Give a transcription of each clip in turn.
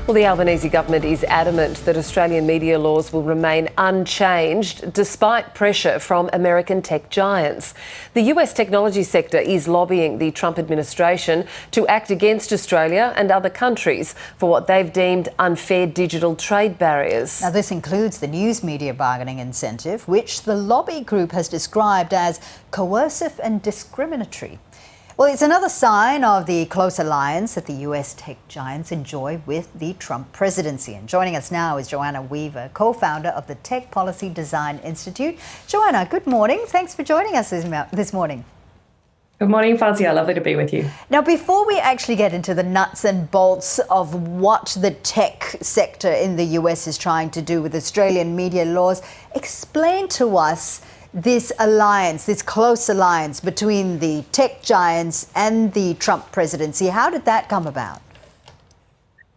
Well, the Albanese government is adamant that Australian media laws will remain unchanged despite pressure from American tech giants. The US technology sector is lobbying the Trump administration to act against Australia and other countries for what they've deemed unfair digital trade barriers. Now, this includes the news media bargaining incentive, which the lobby group has described as coercive and discriminatory. Well, it's another sign of the close alliance that the US tech giants enjoy with the Trump presidency. And joining us now is Joanna Weaver, co-founder of the Tech Policy Design Institute. Joanna, good morning. Thanks for joining us this morning. Good morning, Fazia. Lovely to be with you. Now, before we actually get into the nuts and bolts of what the tech sector in the US is trying to do with Australian media laws, explain to us this alliance, this close alliance between the tech giants and the Trump presidency. How did that come about?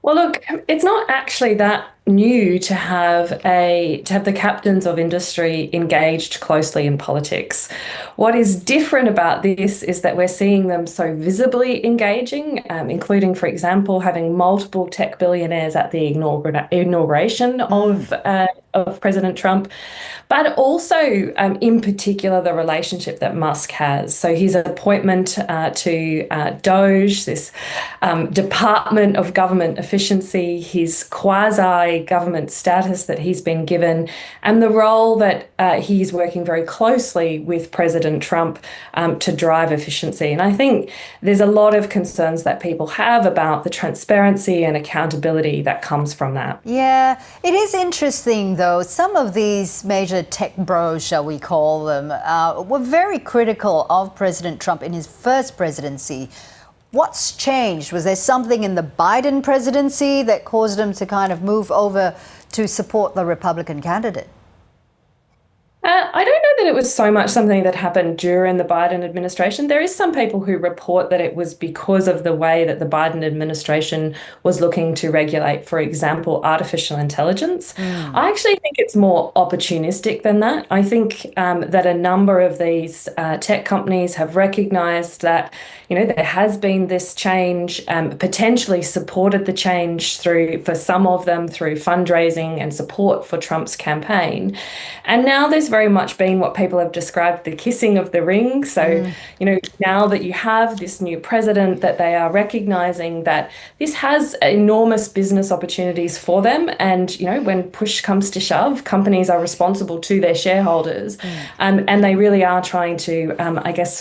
Well, look, it's not actually that new to have the captains of industry engaged closely in politics. What is different about this is that we're seeing them so visibly engaging, including, for example, having multiple tech billionaires at the inauguration of President Trump, but also, in particular, the relationship that Musk has. So his appointment to DOGE, this Department of Government Efficiency, his quasi-government status that he's been given, and the role that he's working very closely with President Trump to drive efficiency. And I think there's a lot of concerns that people have about the transparency and accountability that comes from that. Yeah, it is interesting, though. Some of these major tech bros, shall we call them, were very critical of President Trump in his first presidency. What's changed? Was there something in the Biden presidency that caused him to kind of move over to support the Republican candidate? I don't know that it was so much something that happened during the Biden administration. There is some people who report that it was because of the way that the Biden administration was looking to regulate, for example, artificial intelligence. I actually think it's more opportunistic than that. I think that a number of these tech companies have recognized that, there has been this change, potentially supported the change for some of them through fundraising and support for Trump's campaign. And now there's very much been what people have described the kissing of the ring. So, now that you have this new president, that they are recognizing that this has enormous business opportunities for them. And, when push comes to shove, companies are responsible to their shareholders. And they really are trying to,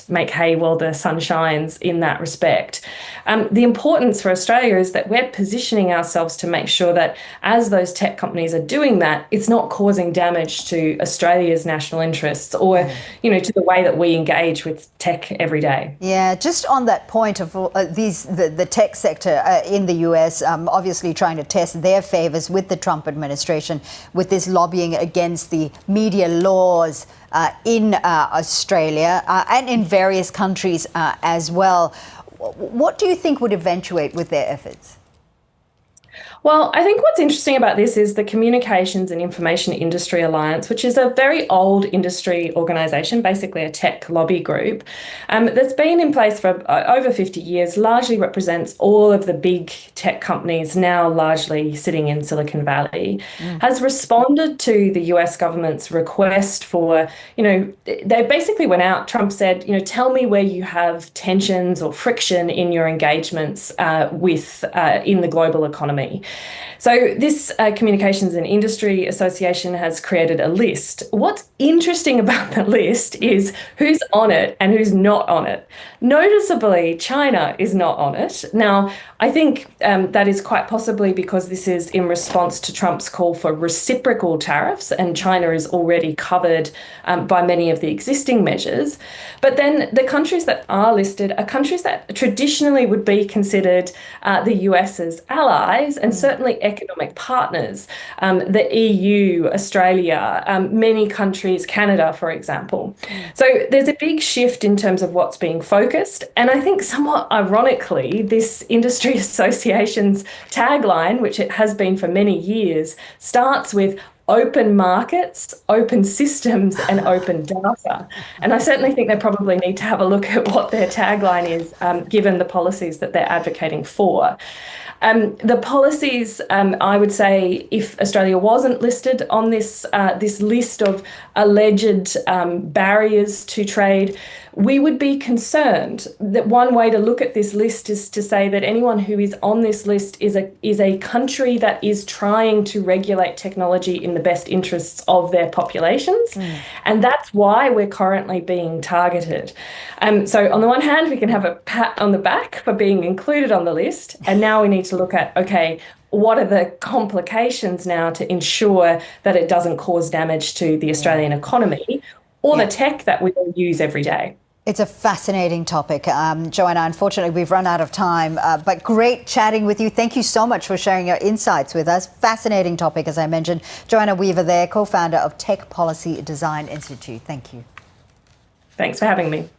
make hay while the sun shines in that respect. The importance for Australia is that we're positioning ourselves to make sure that as those tech companies are doing that, it's not causing damage to Australia's national interests or, to the way that we engage with tech every day. Yeah, just on that point of the tech sector in the US, obviously trying to test their favors with the Trump administration with this lobbying against the media laws in Australia and in various countries as well. What do you think would eventuate with their efforts? Well, I think what's interesting about this is the Communications and Information Industry Alliance, which is a very old industry organisation, basically a tech lobby group, that's been in place for over 50 years, largely represents all of the big tech companies now largely sitting in Silicon Valley, has responded to the US government's request for, they basically went out, Trump said, tell me where you have tensions or friction in your engagements in the global economy. So this Communications and Industry Association has created a list. What's interesting about the list is who's on it and who's not on it. Noticeably, China is not on it. Now, I think that is quite possibly because this is in response to Trump's call for reciprocal tariffs, and China is already covered by many of the existing measures. But then the countries that are listed are countries that traditionally would be considered the US's allies and certainly economic partners. The EU, Australia, many countries, Canada, for example. So there's a big shift in terms of what's being focused. And I think somewhat ironically, this industry association's tagline, which it has been for many years, starts with open markets, open systems, and open data. And I certainly think they probably need to have a look at what their tagline is, given the policies that they're advocating for. The policies, I would say, if Australia wasn't listed on this list of alleged barriers to trade, we would be concerned that one way to look at this list is to say that anyone who is on this list is a country that is trying to regulate technology in the best interests of their populations. And that's why we're currently being targeted. So on the one hand, we can have a pat on the back for being included on the list. And now we need to look at, okay, what are the complications now to ensure that it doesn't cause damage to the Australian economy or the tech that we all use every day? It's a fascinating topic. Joanna, unfortunately, we've run out of time, but great chatting with you. Thank you so much for sharing your insights with us. Fascinating topic, as I mentioned. Joanna Weaver there, co-founder of Tech Policy Design Institute. Thank you. Thanks for having me.